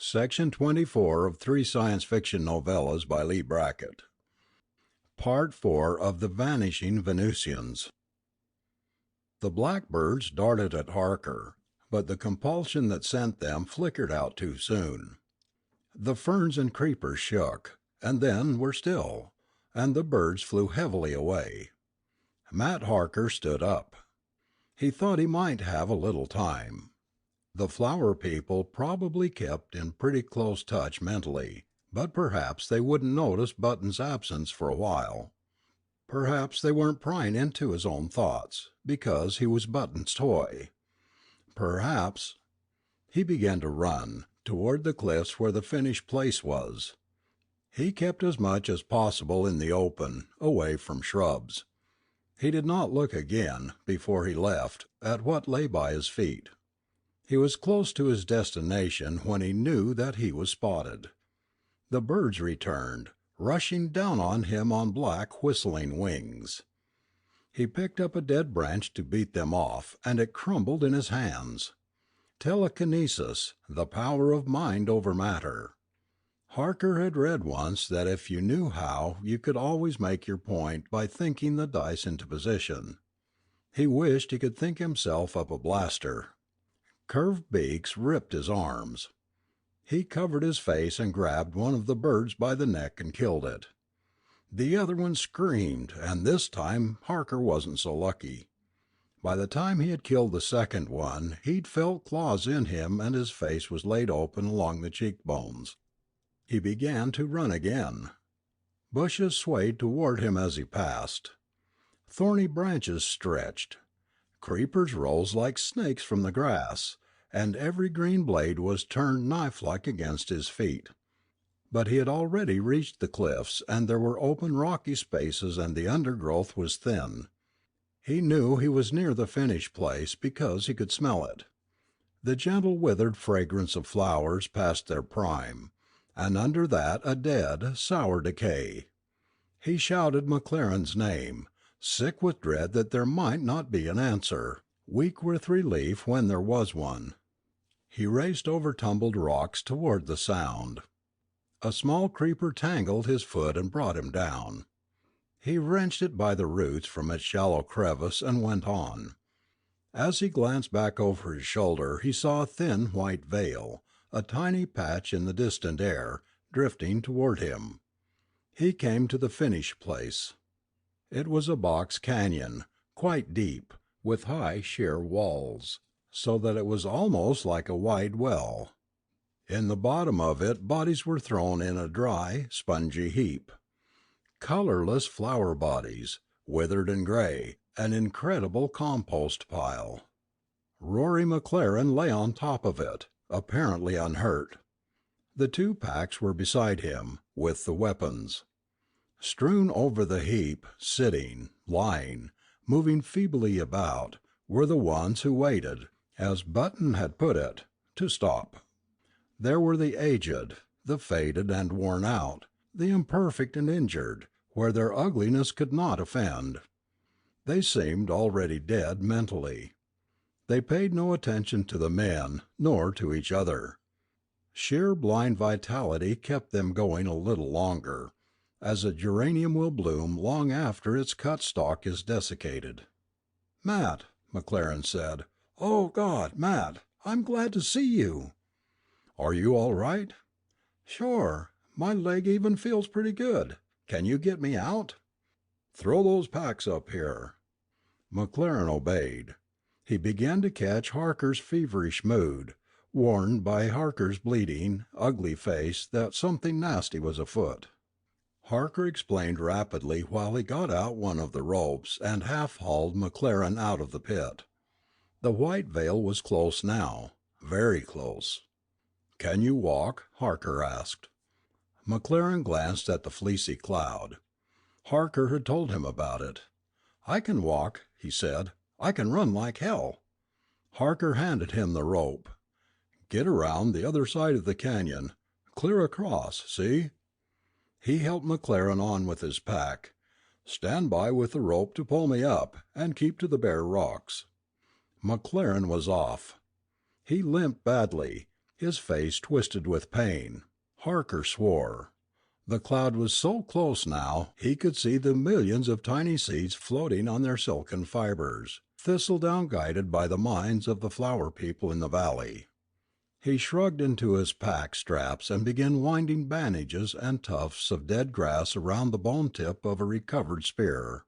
Section 24 of 3 science fiction novellas by Leigh Brackett. Part 4 of the Vanishing Venusians. The blackbirds darted at Harker, but the compulsion that sent them flickered out too soon. The ferns and creepers shook, and then were still, and the birds flew heavily away. Matt Harker stood up. He thought he might have a little time. The flower people probably kept in pretty close touch mentally, but perhaps they wouldn't notice Button's absence for a while. Perhaps they weren't prying into his own thoughts, because he was Button's toy. Perhaps— He began to run, toward the cliffs where the finished place was. He kept as much as possible in the open, away from shrubs. He did not look again, before he left, at what lay by his feet. He was close to his destination when he knew that he was spotted. The birds returned, rushing down on him on black whistling wings. He picked up a dead branch to beat them off, and it crumbled in his hands. Telekinesis, the power of mind over matter. Harker had read once that if you knew how you could always make your point by thinking the dice into position. He wished he could think himself up a blaster. Curved beaks ripped his arms. He covered his face and grabbed one of the birds by the neck and killed it. The other one screamed, and this time Harker wasn't so lucky. By the time he had killed the second one, he'd felt claws in him and his face was laid open along the cheekbones. He began to run again. Bushes swayed toward him as he passed. Thorny branches stretched. Creepers rose like snakes from the grass, and every green blade was turned knife-like against his feet. But he had already reached the cliffs, and there were open rocky spaces and the undergrowth was thin. He knew he was near the finished place because he could smell it. The gentle withered fragrance of flowers past their prime, and under that a dead, sour decay. He shouted McLaren's name, sick with dread that there might not be an answer, weak with relief when there was one. He raced over tumbled rocks toward the sound. A small creeper tangled his foot and brought him down. He wrenched it by the roots from its shallow crevice and went on. As he glanced back over his shoulder he saw a thin white veil, a tiny patch in the distant air, drifting toward him. He came to the finished place. It was a box canyon, quite deep, with high sheer walls, so that it was almost like a wide well. In the bottom of it bodies were thrown in a dry, spongy heap. Colorless flower bodies, withered and gray, an incredible compost pile. Rory McLaren lay on top of it, apparently unhurt. The two packs were beside him, with the weapons. Strewn over the heap, sitting, lying, moving feebly about, were the ones who waited, as Button had put it, to stop. There were the aged, the faded and worn out, the imperfect and injured, where their ugliness could not offend. They seemed already dead mentally. They paid no attention to the men, nor to each other. Sheer blind vitality kept them going a little longer, as a geranium will bloom long after its cut stalk is desiccated. "Matt," McLaren said. "Oh, God, Matt, I'm glad to see you." "Are you all right?" "Sure. My leg even feels pretty good. Can you get me out?" "Throw those packs up here." McLaren obeyed. He began to catch Harker's feverish mood, warned by Harker's bleeding, ugly face that something nasty was afoot. Harker explained rapidly while he got out one of the ropes and half-hauled McLaren out of the pit. The white veil was close now, very close. "Can you walk?" Harker asked. McLaren glanced at the fleecy cloud. Harker had told him about it. "I can walk," he said. "I can run like hell." Harker handed him the rope. "Get around the other side of the canyon. Clear across, see?" He helped McLaren on with his pack. "Stand by with the rope to pull me up, and keep to the bare rocks." McLaren was off. He limped badly. His face twisted with pain. Harker swore. The cloud was so close now he could see the millions of tiny seeds floating on their silken fibers, thistledown guided by the minds of the flower people in the valley. He shrugged into his pack straps and began winding bandages and tufts of dead grass around the bone tip of a recovered spear.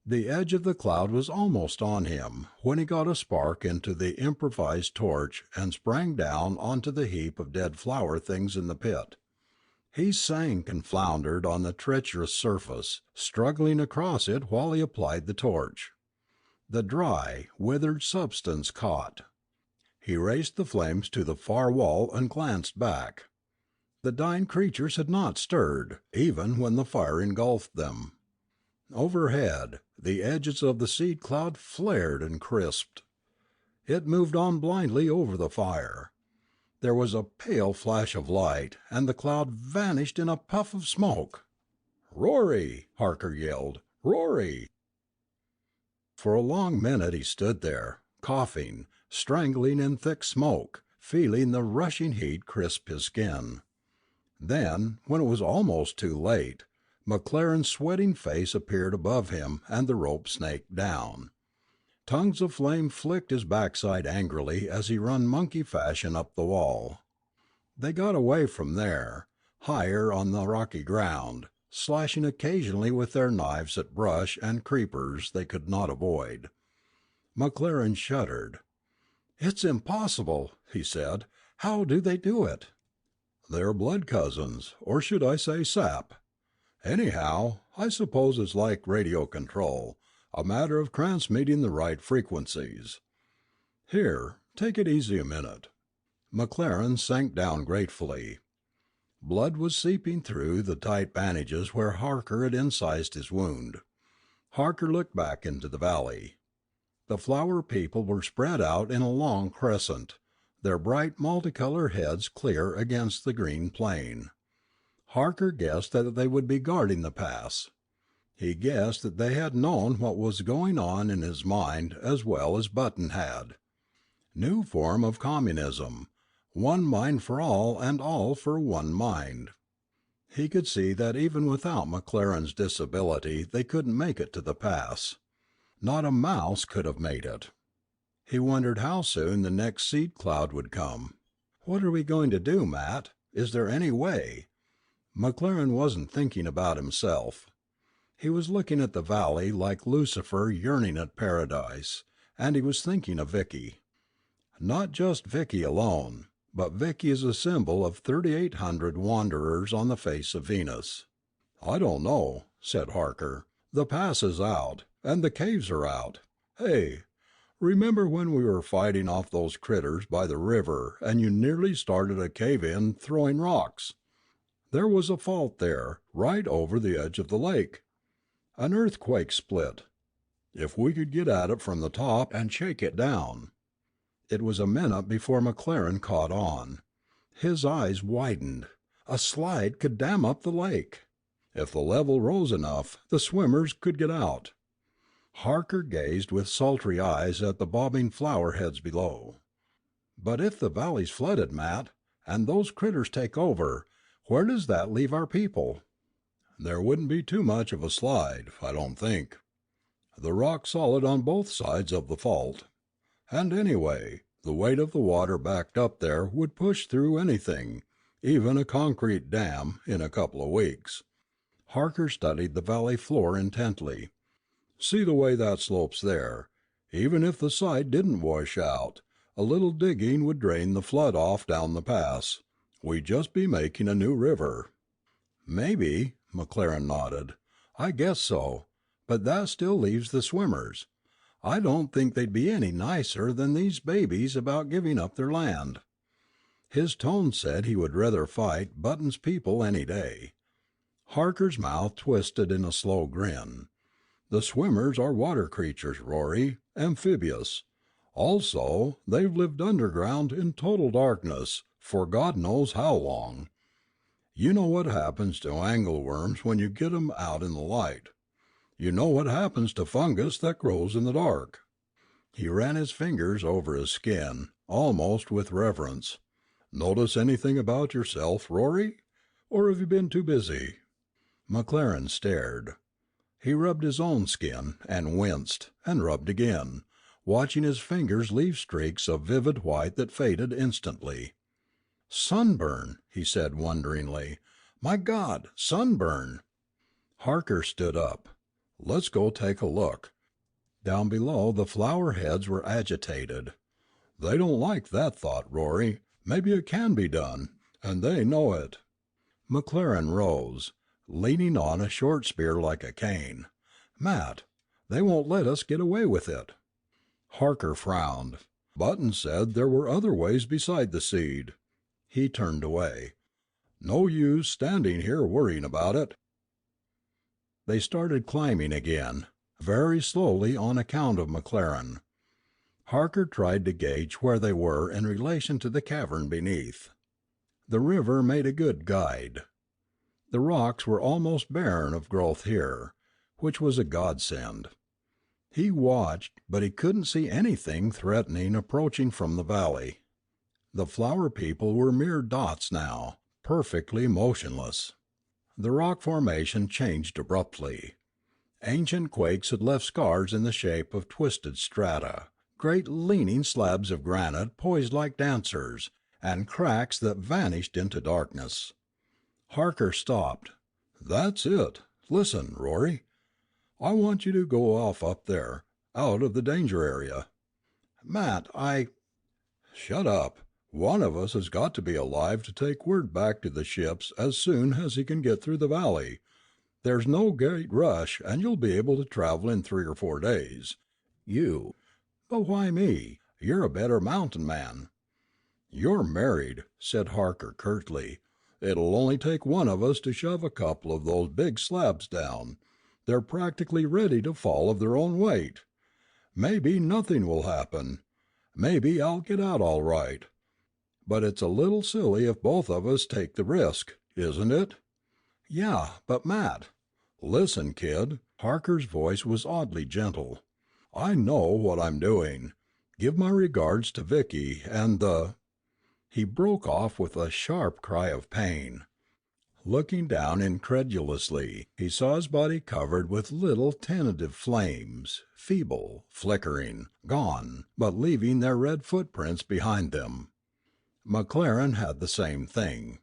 The edge of the cloud was almost on him when he got a spark into the improvised torch and sprang down onto the heap of dead flower things in the pit. He sank and floundered on the treacherous surface, struggling across it while he applied the torch. The dry, withered substance caught. He raced the flames to the far wall and glanced back. The dying creatures had not stirred, even when the fire engulfed them. Overhead, the edges of the seed cloud flared and crisped. It moved on blindly over the fire. There was a pale flash of light, and the cloud vanished in a puff of smoke. "Rory!" Harker yelled. "Rory!" For a long minute he stood there, coughing, strangling in thick smoke, feeling the rushing heat crisp his skin. Then, when it was almost too late, McLaren's sweating face appeared above him and the rope snaked down. Tongues of flame flicked his backside angrily as he ran monkey fashion up the wall. They got away from there, higher on the rocky ground, slashing occasionally with their knives at brush and creepers they could not avoid. McLaren shuddered. "It's impossible," he said. "How do they do it?" "They're blood cousins, or should I say sap? Anyhow, I suppose it's like radio control, a matter of transmitting the right frequencies. Here, take it easy a minute." McLaren sank down gratefully. Blood was seeping through the tight bandages where Harker had incised his wound. Harker looked back into the valley. The flower people were spread out in a long crescent, their bright multicolored heads clear against the green plain. Harker guessed that they would be guarding the pass. He guessed that they had known what was going on in his mind as well as Button had. New form of communism, one mind for all and all for one mind. He could see that even without McLaren's disability they couldn't make it to the pass. Not a mouse could have made it. He wondered how soon the next seed cloud would come. "What are we going to do, Matt? Is there any way?" McLaren wasn't thinking about himself. He was looking at the valley like Lucifer yearning at paradise, and he was thinking of Vicky. Not just Vicky alone, but Vicky is a symbol of 3,800 wanderers on the face of Venus. "I don't know," said Harker. "The pass is out, and the caves are out. Hey, remember when we were fighting off those critters by the river and you nearly started a cave-in throwing rocks? There was a fault there, right over the edge of the lake. An earthquake split. If we could get at it from the top and shake it down." It was a minute before McLaren caught on. His eyes widened. A slide could dam up the lake. If the level rose enough, the swimmers could get out. Harker gazed with sultry eyes at the bobbing flower heads below. "But if the valley's flooded, Matt, and those critters take over, where does that leave our people?" "There wouldn't be too much of a slide, I don't think. The rock's solid on both sides of the fault. And anyway, the weight of the water backed up there would push through anything, even a concrete dam, in a couple of weeks." Harker studied the valley floor intently. "See the way that slopes there. Even if the side didn't wash out, a little digging would drain the flood off down the pass. We'd just be making a new river." "Maybe," McLaren nodded. "I guess so. But that still leaves the swimmers. I don't think they'd be any nicer than these babies about giving up their land." His tone said he would rather fight Button's people any day. Harker's mouth twisted in a slow grin. "The swimmers are water creatures, Rory, amphibious. Also, they've lived underground in total darkness for God knows how long. You know what happens to angleworms when you get 'em out in the light. You know what happens to fungus that grows in the dark." He ran his fingers over his skin, almost with reverence. Notice anything about yourself, Rory? Or have you been too busy?" McLaren stared. He rubbed his own skin, and winced, and rubbed again, watching his fingers leave streaks of vivid white that faded instantly. "Sunburn," he said wonderingly. "My God, sunburn!" Harker stood up. "Let's go take a look." Down below the flower heads were agitated. "They don't like that thought, Rory. Maybe it can be done, and they know it." McLaren rose, leaning on a short spear like a cane. "Matt, they won't let us get away with it." Harker frowned. "Button said there were other ways beside the seed." He turned away. "No use standing here worrying about it." They started climbing again, very slowly on account of McLaren. Harker tried to gauge where they were in relation to the cavern beneath. The river made a good guide. The rocks were almost barren of growth here, which was a godsend. He watched, but he couldn't see anything threatening approaching from the valley. The flower people were mere dots now, perfectly motionless. The rock formation changed abruptly. Ancient quakes had left scars in the shape of twisted strata, great leaning slabs of granite poised like dancers, and cracks that vanished into darkness. Harker stopped. "That's it. Listen, Rory. I want you to go off up there, out of the danger area." "Matt, "Shut up. One of us has got to be alive to take word back to the ships as soon as he can get through the valley. There's no great rush, and you'll be able to travel in 3 or 4 days. You." "But why me? You're a better mountain man." "You're married," said Harker curtly. "It'll only take one of us to shove a couple of those big slabs down. They're practically ready to fall of their own weight. Maybe nothing will happen. Maybe I'll get out all right. But it's a little silly if both of us take the risk, isn't it?" "Yeah, but Matt—" "Listen, kid." Harker's voice was oddly gentle. "I know what I'm doing. Give my regards to Vicky and the—" He broke off with a sharp cry of pain. Looking down incredulously, he saw his body covered with little tentative flames, feeble, flickering, gone, but leaving their red footprints behind them. McLaren had the same thing.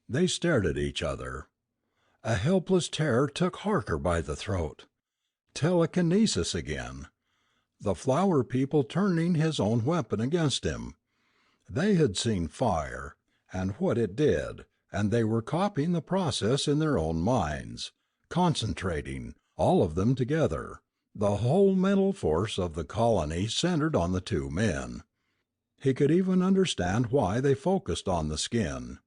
They stared at each other. A helpless terror took Harker by the throat. Telekinesis again. The flower people turning his own weapon against him. They had seen fire, and what it did, and they were copying the process in their own minds, concentrating, all of them together. The whole mental force of the colony centered on the two men. He could even understand why they focused on the skin.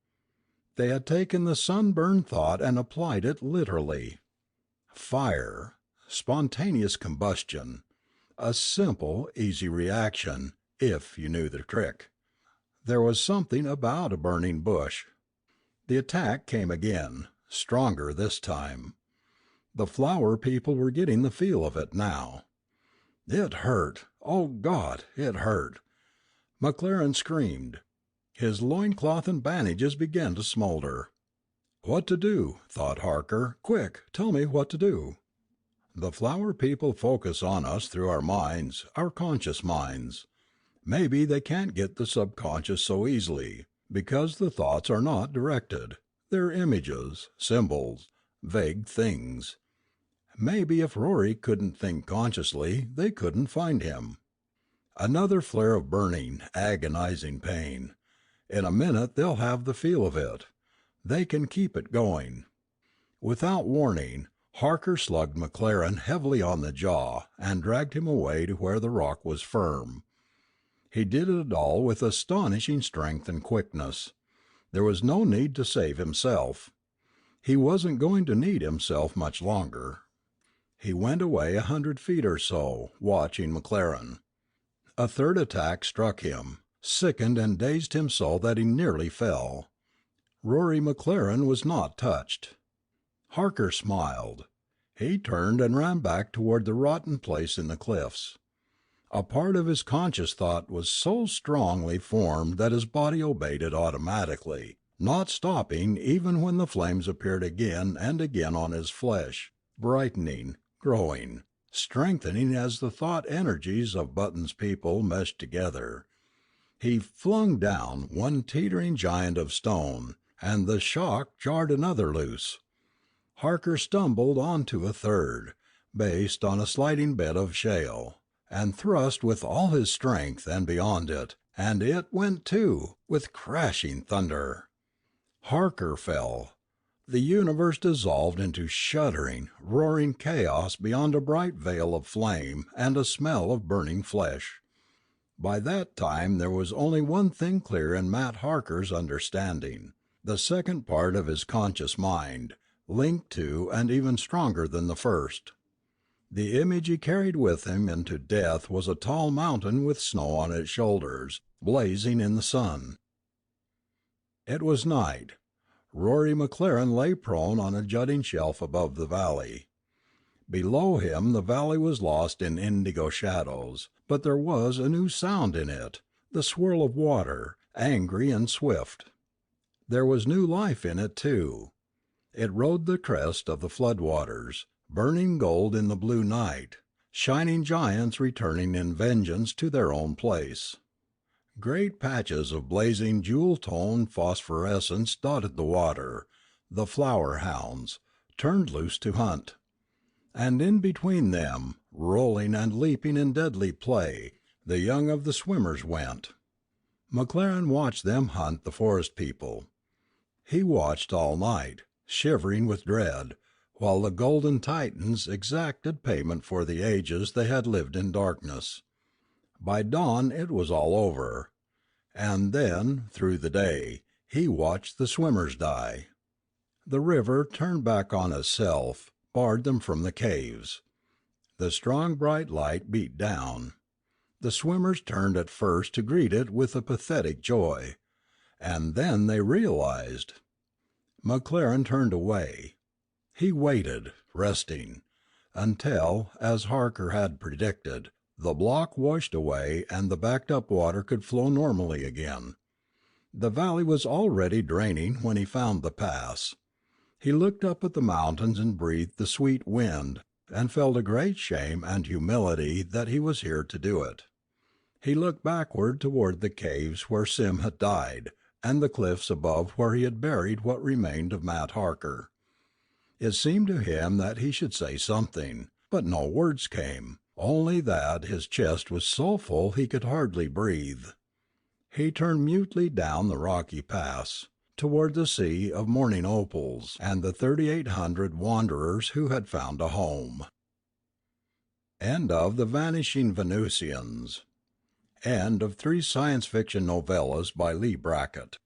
They had taken the sunburn thought and applied it literally. Fire. Spontaneous combustion. A simple, easy reaction, if you knew the trick. There was something about a burning bush. The attack came again, stronger this time. The flower people were getting the feel of it now. It hurt. Oh, God, it hurt. McLaren screamed. His loincloth and bandages began to smolder. "What to do?" thought Harker. "Quick, tell me what to do." "The flower people focus on us through our minds, our conscious minds. Maybe they can't get the subconscious so easily, because the thoughts are not directed. They're images, symbols, vague things. Maybe if Rory couldn't think consciously, they couldn't find him." Another flare of burning, agonizing pain. In a minute they'll have the feel of it. They can keep it going. Without warning, Harker slugged McLaren heavily on the jaw and dragged him away to where the rock was firm. He did it all with astonishing strength and quickness. There was no need to save himself. He wasn't going to need himself much longer. He went away 100 feet or so, watching McLaren. A third attack struck him, sickened and dazed him so that he nearly fell. Rory McLaren was not touched. Harker smiled. He turned and ran back toward the rotten place in the cliffs. A part of his conscious thought was so strongly formed that his body obeyed it automatically, not stopping even when the flames appeared again and again on his flesh, brightening, growing, strengthening as the thought energies of Button's people meshed together. He flung down one teetering giant of stone, and the shock jarred another loose. Harker stumbled on to a third, based on a sliding bed of shale, and thrust with all his strength and beyond it, and it went too, with crashing thunder. Harker fell. The universe dissolved into shuddering, roaring chaos beyond a bright veil of flame and a smell of burning flesh. By that time there was only one thing clear in Matt Harker's understanding, the second part of his conscious mind, linked to and even stronger than the first. The image he carried with him into death was a tall mountain with snow on its shoulders, blazing in the sun. It was night. Rory McLaren lay prone on a jutting shelf above the valley. Below him the valley was lost in indigo shadows, but there was a new sound in it, the swirl of water, angry and swift. There was new life in it too. It rode the crest of the floodwaters, burning gold in the blue night, shining giants returning in vengeance to their own place. Great patches of blazing jewel-toned phosphorescence dotted the water, the flower hounds, turned loose to hunt. And in between them, rolling and leaping in deadly play, the young of the swimmers went. McLaren watched them hunt the forest people. He watched all night, shivering with dread, while the golden Titans exacted payment for the ages they had lived in darkness. By dawn it was all over. And then, through the day, he watched the swimmers die. The river turned back on itself, barred them from the caves. The strong bright light beat down. The swimmers turned at first to greet it with a pathetic joy. And then they realized. McLaren turned away. He waited, resting, until, as Harker had predicted, the block washed away and the backed-up water could flow normally again. The valley was already draining when he found the pass. He looked up at the mountains and breathed the sweet wind, and felt a great shame and humility that he was here to do it. He looked backward toward the caves where Sim had died, and the cliffs above where he had buried what remained of Matt Harker. It seemed to him that he should say something, but no words came, only that his chest was so full he could hardly breathe. He turned mutely down the rocky pass, toward the sea of morning opals and the 3,800 wanderers who had found a home. End of The Vanishing Venusians. End of 3 science fiction novellas by Leigh Brackett.